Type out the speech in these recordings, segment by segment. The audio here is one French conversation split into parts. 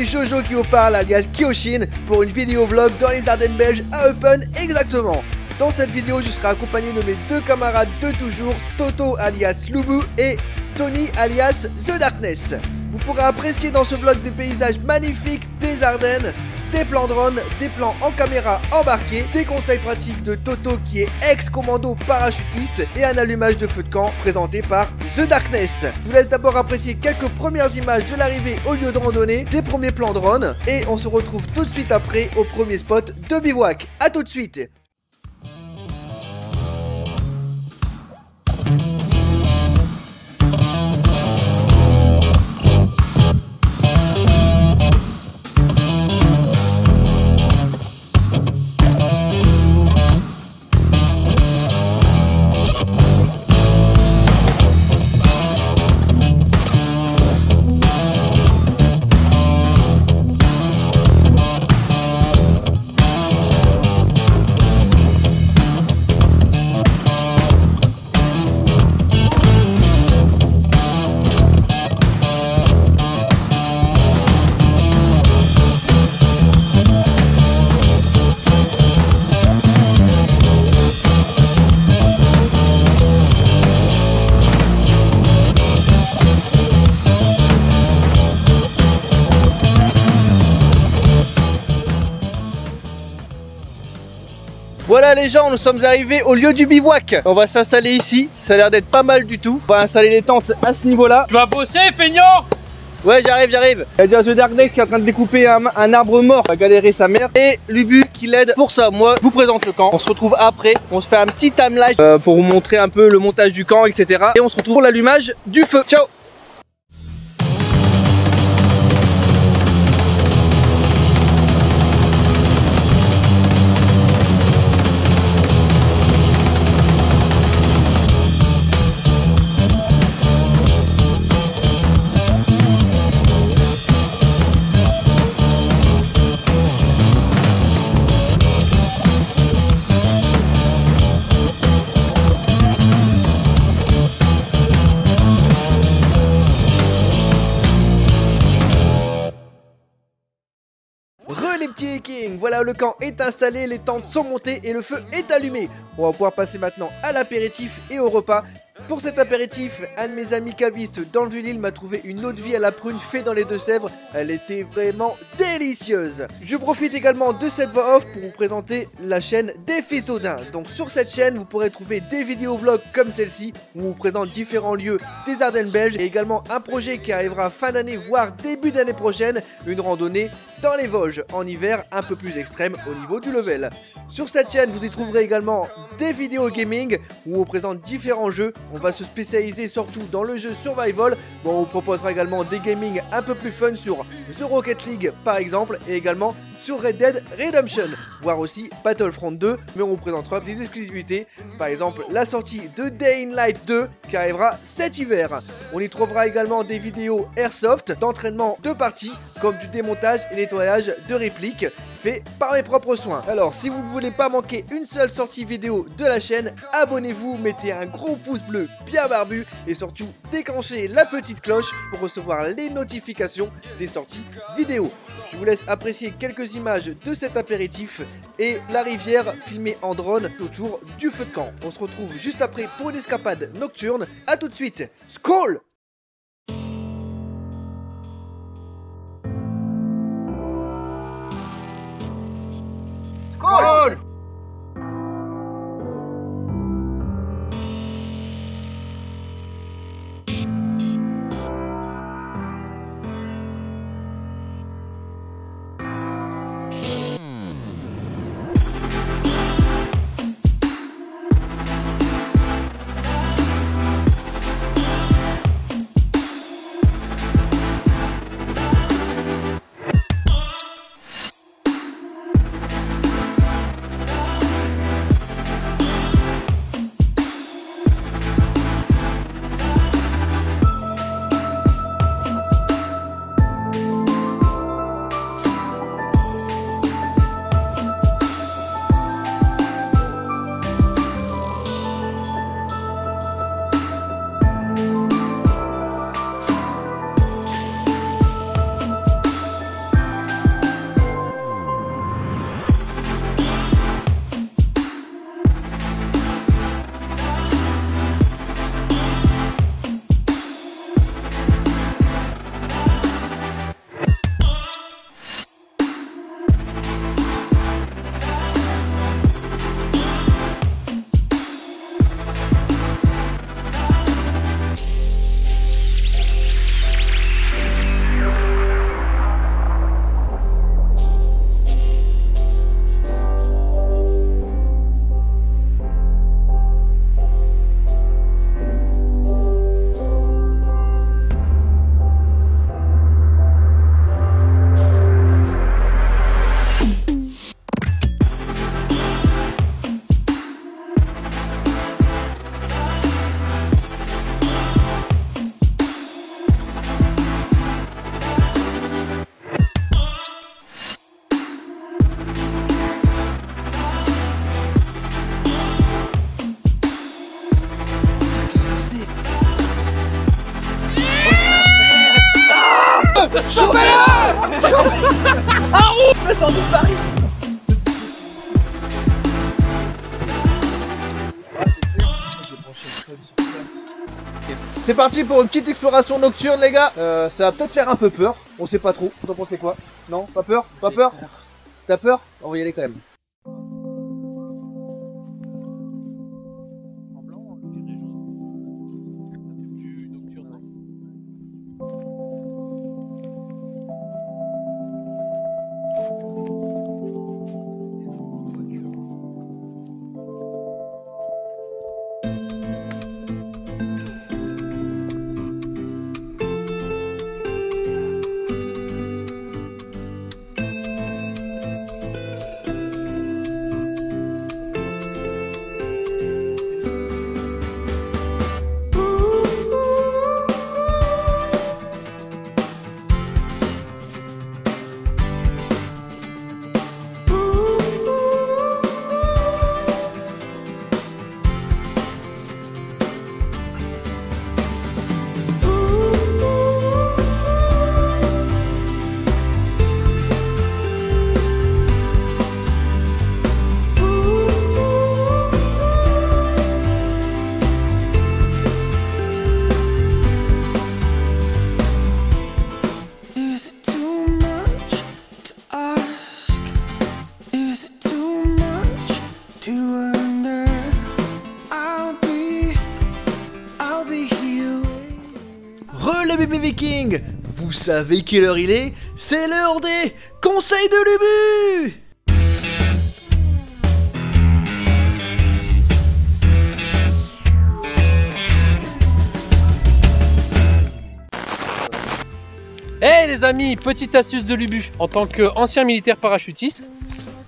Jojo qui vous parle, alias Kyoshin, pour une vidéo vlog dans les Ardennes belges à Eupen exactement. Dans cette vidéo, je serai accompagné de mes deux camarades de toujours, Toto alias Loubou et Tony alias The Darkness. Vous pourrez apprécier dans ce vlog des paysages magnifiques des Ardennes, des plans drone, des plans en caméra embarquée, des conseils pratiques de Toto qui est ex-commando parachutiste et un allumage de feu de camp présenté par The Darkness. Je vous laisse d'abord apprécier quelques premières images de l'arrivée au lieu de randonnée, des premiers plans drone et on se retrouve tout de suite après au premier spot de bivouac. A tout de suite. Voilà les gens, nous sommes arrivés au lieu du bivouac. On va s'installer ici, ça a l'air d'être pas mal du tout. On va installer les tentes à ce niveau-là. Tu vas bosser, feignant? Ouais, j'arrive. Il y a déjà The Darkness qui est en train de découper un arbre mort, va galérer sa mère. Et Lubu qui l'aide pour ça. Moi, je vous présente le camp. On se retrouve après. On se fait un petit timeline pour vous montrer un peu le montage du camp, etc. Et on se retrouve pour l'allumage du feu. Ciao! Les petits Vikings, voilà, le camp est installé, les tentes sont montées et le feu est allumé. On va pouvoir passer maintenant à l'apéritif et au repas. Pour cet apéritif, un de mes amis cavistes dans le Vieux-Lille m'a trouvé une eau de vie à la prune fait dans les Deux-Sèvres. Elle était vraiment délicieuse. Je profite également de cette voix off pour vous présenter la chaîne des Fils d'Odin. Donc sur cette chaîne, vous pourrez trouver des vidéos vlogs comme celle-ci où on vous présente différents lieux des Ardennes belges et également un projet qui arrivera fin d'année voire début d'année prochaine, une randonnée dans les Vosges en hiver un peu plus extrême au niveau du level. Sur cette chaîne, vous y trouverez également des vidéos gaming où on présente différents jeux. On va se spécialiser surtout dans le jeu survival. Bon, on vous proposera également des gaming un peu plus fun sur The Rocket League par exemple et également sur Red Dead Redemption, voire aussi Battlefront 2, mais on vous présentera des exclusivités, par exemple la sortie de Day in Light 2 qui arrivera cet hiver. On y trouvera également des vidéos airsoft, d'entraînement de parties, comme du démontage et nettoyage de répliques, fait par mes propres soins. Alors si vous ne voulez pas manquer une seule sortie vidéo de la chaîne, abonnez-vous, mettez un gros pouce bleu bien barbu et surtout déclenchez la petite cloche pour recevoir les notifications des sorties vidéo. Je vous laisse apprécier quelques images de cet apéritif et la rivière filmée en drone autour du feu de camp. On se retrouve juste après pour une escapade nocturne. A tout de suite. Skål! Skål! Le sang disparaît. C'est parti pour une petite exploration nocturne les gars. Ça va peut-être faire un peu peur. On sait pas trop. Vous en pensez quoi? Non? Pas peur? Pas peur? T'as peur? On va y aller quand même. En blanc, je dirais jaune. Ça fait plus nocturne, non? Les bébés vikings, vous savez quelle heure il est? C'est l'heure des conseils de Lubu. Hey les amis, petite astuce de Lubu. En tant qu'ancien militaire parachutiste,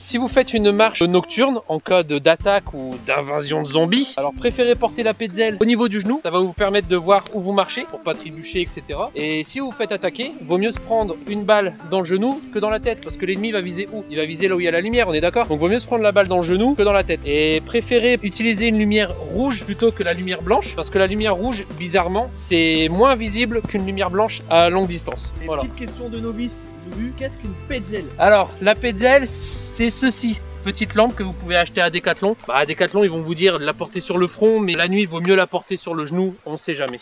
si vous faites une marche nocturne en cas d'attaque ou d'invasion de zombies, alors préférez porter la pétzelle au niveau du genou. Ça va vous permettre de voir où vous marchez pour pas trébucher, etc. Et si vous vous faites attaquer, vaut mieux se prendre une balle dans le genou que dans la tête, parce que l'ennemi va viser où? Il va viser là où il y a la lumière, on est d'accord? Donc vaut mieux se prendre la balle dans le genou que dans la tête. Et préférez utiliser une lumière rouge plutôt que la lumière blanche, parce que la lumière rouge, bizarrement, c'est moins visible qu'une lumière blanche à longue distance. Voilà. Petite question de novice, Lubu, qu'est-ce qu'une pétzelle? Alors, la pétzelle, c'est ceci. Petite lampe que vous pouvez acheter à Decathlon. À Decathlon, ils vont vous dire de la porter sur le front, mais la nuit, il vaut mieux la porter sur le genou, on sait jamais.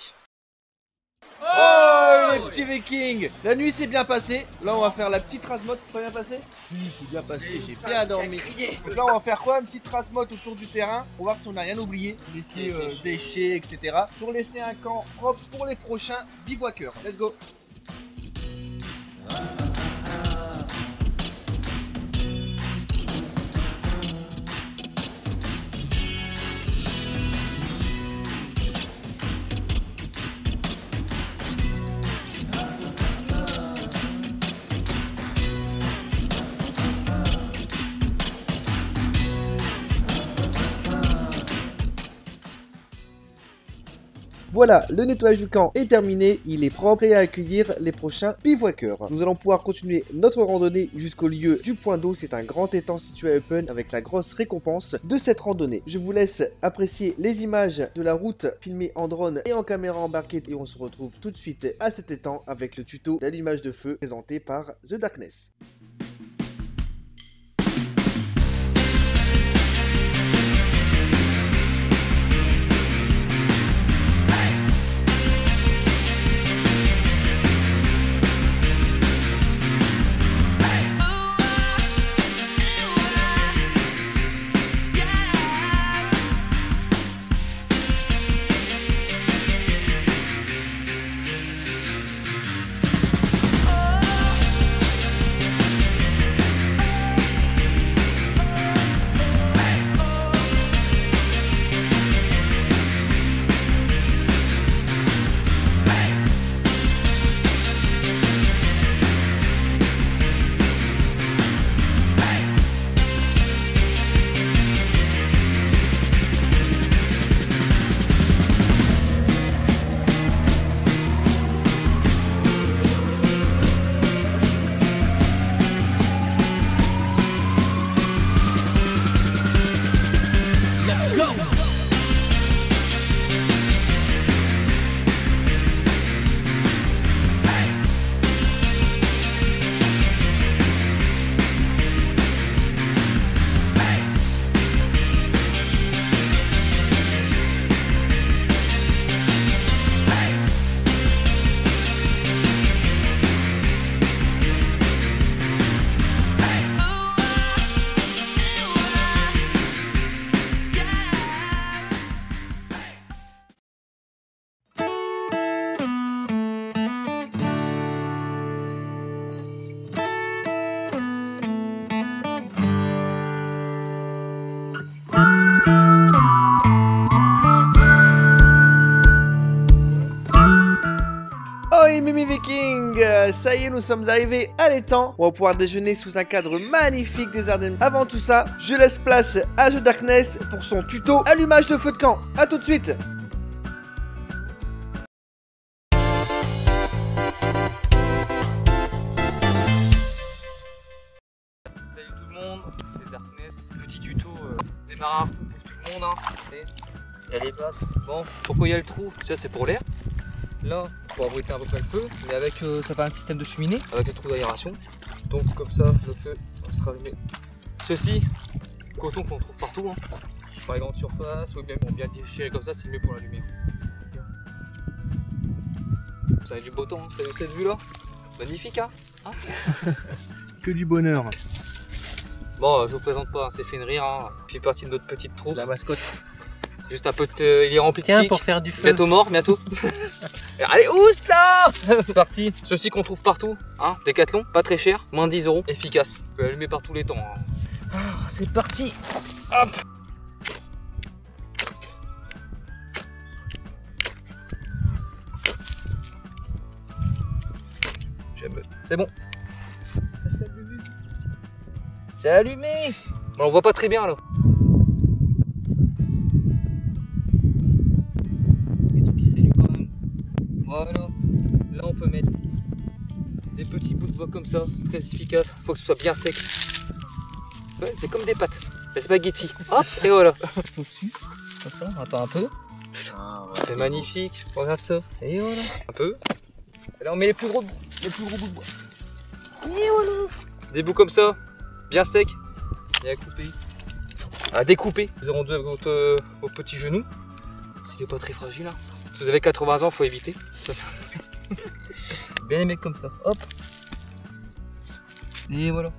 Oh les petits vikings, la nuit s'est bien passée. Là on va faire la petite race-motte. C'est pas bien passé? Si, c'est bien passé, j'ai bien dormi. Donc là on va faire quoi? Une petite race-motte autour du terrain pour voir si on n'a rien oublié. Laisser déchets, etc. Pour laisser un camp propre pour les prochains bivouaqueurs. Let's go. Voilà, le nettoyage du camp est terminé, il est propre et à accueillir les prochains bivouaqueurs. Nous allons pouvoir continuer notre randonnée jusqu'au lieu du point d'eau. C'est un grand étang situé à Eupen avec la grosse récompense de cette randonnée. Je vous laisse apprécier les images de la route filmées en drone et en caméra embarquée et on se retrouve tout de suite à cet étang avec le tuto d'allumage de feu présenté par The Darkness. y est, nous sommes arrivés à l'étang. On va pouvoir déjeuner sous un cadre magnifique des Ardennes. Avant tout ça, je laisse place à The Darkness pour son tuto allumage de feu de camp. A tout de suite. Salut tout le monde, c'est Darkness. Petit tuto démarrage à fou pour tout le monde. Hein. Il y a les pattes. Bon, pourquoi il y a le trou? Ça c'est pour l'air. Là, pour abriter un peu près le feu, mais avec ça fait un système de cheminée avec le trou d'aération. Donc comme ça, le feu sera allumé. Ceci, coton qu'on trouve partout, hein. Par les grandes surfaces, ou bien déchiré comme ça, c'est mieux pour l'allumer. Vous avez du beau temps, hein. Vous avez cette vue là, magnifique, hein, Que du bonheur. Bon, je vous présente pas, hein, c'est fait une rire, hein. Puis partie de notre petite troupe. La mascotte. Juste un peu de... il est rempli de Tiens, tiques. pour faire du feu. Bientôt mort, bientôt. Allez, oust là. C'est parti. Ceux-ci qu'on trouve partout, hein, Décathlon, pas très cher, moins 10 €, efficace. On peut allumer par tous les temps. Hein. Alors, c'est parti. Hop. C'est bon. Ça s'allume. C'est allumé. Bon, on voit pas très bien là. Voilà, là on peut mettre des petits bouts de bois comme ça, très efficace. Faut que ce soit bien sec. Ouais, c'est comme des pâtes, des spaghettis. Hop, et voilà. Au-dessus, comme ça, on attend un peu. C'est magnifique, regarde ça. Et voilà, un peu. Et là on met les plus gros bouts de bois. Et voilà. Des bouts comme ça, bien secs, et à couper. À découper. 0,2 avec vos petits genoux. S'il n'est pas très fragile. Hein. Si vous avez 80 ans, faut éviter. Bien les mecs comme ça. Hop. Et voilà.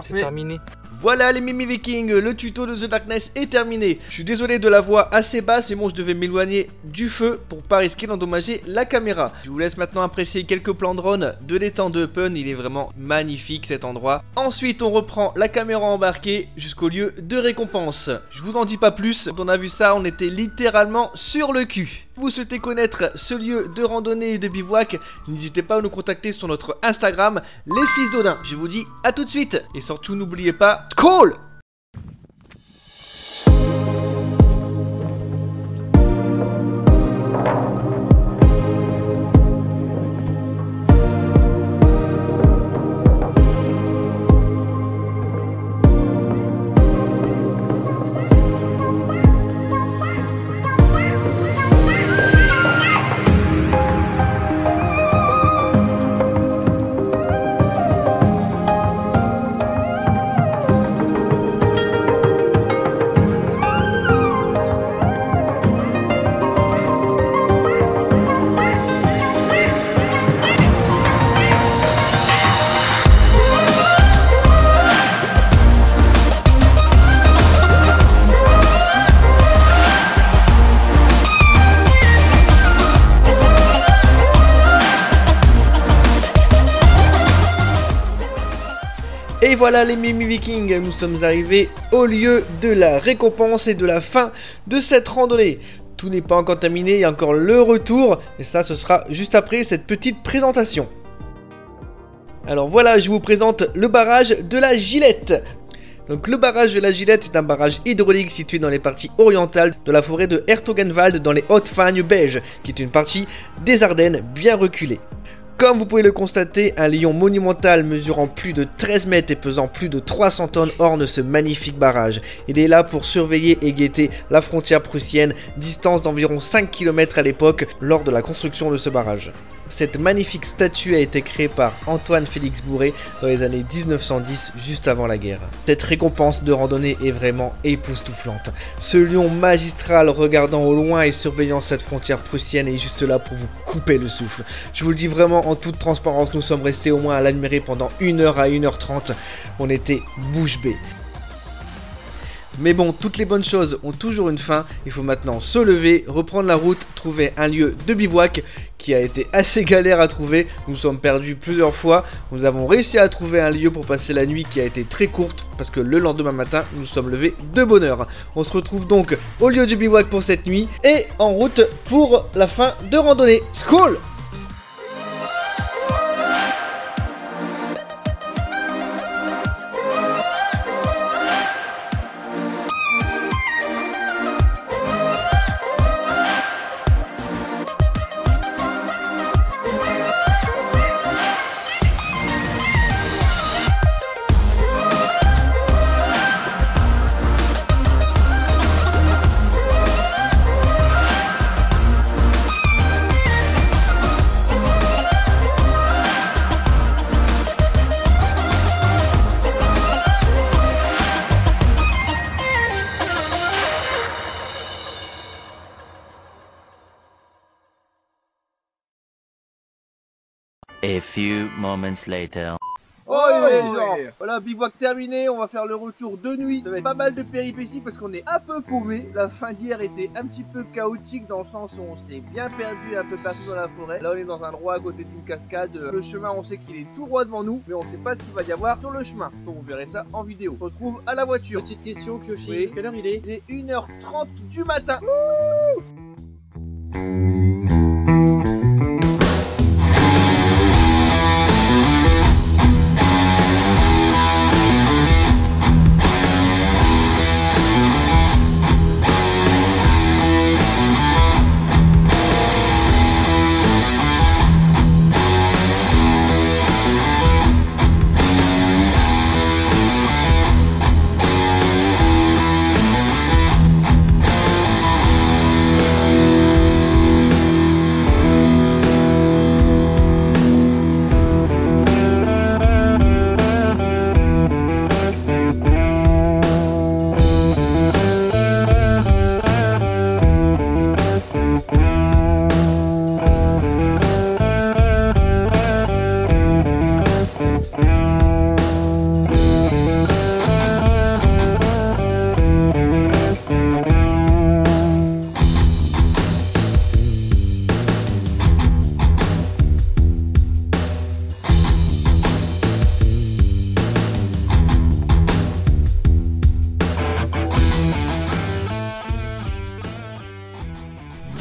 C'est terminé. Voilà les Mimi Vikings, le tuto de The Darkness est terminé. Je suis désolé de la voix assez basse, mais bon, je devais m'éloigner du feu pour pas risquer d'endommager la caméra. Je vous laisse maintenant apprécier quelques plans drone de l'étang de Eupen, il est vraiment magnifique cet endroit. Ensuite, on reprend la caméra embarquée jusqu'au lieu de récompense. Je vous en dis pas plus, quand on a vu ça, on était littéralement sur le cul. Si vous souhaitez connaître ce lieu de randonnée et de bivouac, n'hésitez pas à nous contacter sur notre Instagram, les fils d'Odin. Je vous dis à tout de suite, et surtout n'oubliez pas, Skål! Et voilà les Mimi Vikings, nous sommes arrivés au lieu de la récompense et de la fin de cette randonnée. Tout n'est pas encore terminé, il y a encore le retour, et ça ce sera juste après cette petite présentation. Alors voilà, je vous présente le barrage de la Gilette. Donc le barrage de la Gilette est un barrage hydraulique situé dans les parties orientales de la forêt de Hertogenwald dans les Hautes-Fagnes-Bèges, qui est une partie des Ardennes bien reculée. Comme vous pouvez le constater, un lion monumental mesurant plus de 13 mètres et pesant plus de 300 tonnes orne ce magnifique barrage. Il est là pour surveiller et guetter la frontière prussienne, distance d'environ 5 km à l'époque lors de la construction de ce barrage. Cette magnifique statue a été créée par Antoine Félix Bourré dans les années 1910, juste avant la guerre. Cette récompense de randonnée est vraiment époustouflante. Ce lion magistral regardant au loin et surveillant cette frontière prussienne est juste là pour vous couper le souffle. Je vous le dis vraiment en toute transparence, nous sommes restés au moins à l'admirer pendant 1 heure à 1h30. On était bouche bée. Mais bon, toutes les bonnes choses ont toujours une fin, il faut maintenant se lever, reprendre la route, trouver un lieu de bivouac qui a été assez galère à trouver, nous sommes perdus plusieurs fois, nous avons réussi à trouver un lieu pour passer la nuit qui a été très courte, parce que le lendemain matin, nous sommes levés de bonne heure. On se retrouve donc au lieu du bivouac pour cette nuit, et en route pour la fin de randonnée. Skål! A few moments later. Oh ouais. Voilà, bivouac terminé, on va faire le retour de nuit. Ça va être pas mal de péripéties parce qu'on est un peu paumé. La fin d'hier était un petit peu chaotique dans le sens où on s'est bien perdu un peu partout dans la forêt. Là on est dans un endroit à côté d'une cascade. Le chemin on sait qu'il est tout droit devant nous, mais on sait pas ce qu'il va y avoir sur le chemin. Donc vous verrez ça en vidéo. On se retrouve à la voiture. Petite question, Kyoshi. Oui. Quelle heure il est? Il est 1h30 du matin.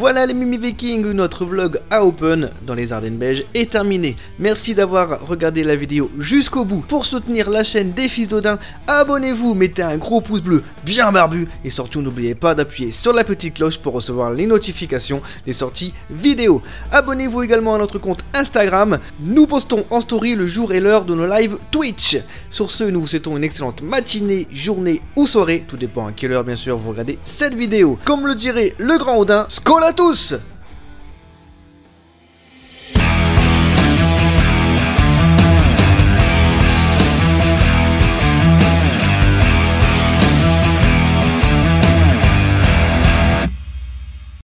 Voilà les Mimi Vikings, notre vlog à Open dans les Ardennes belges est terminé. Merci d'avoir regardé la vidéo jusqu'au bout. Pour soutenir la chaîne des Fils d'Odin, abonnez-vous, mettez un gros pouce bleu bien barbu et surtout n'oubliez pas d'appuyer sur la petite cloche pour recevoir les notifications des sorties vidéo. Abonnez-vous également à notre compte Instagram. Nous postons en story le jour et l'heure de nos lives Twitch. Sur ce, nous vous souhaitons une excellente matinée, journée ou soirée. Tout dépend à quelle heure bien sûr vous regardez cette vidéo. Comme le dirait le grand Odin, skol à tous!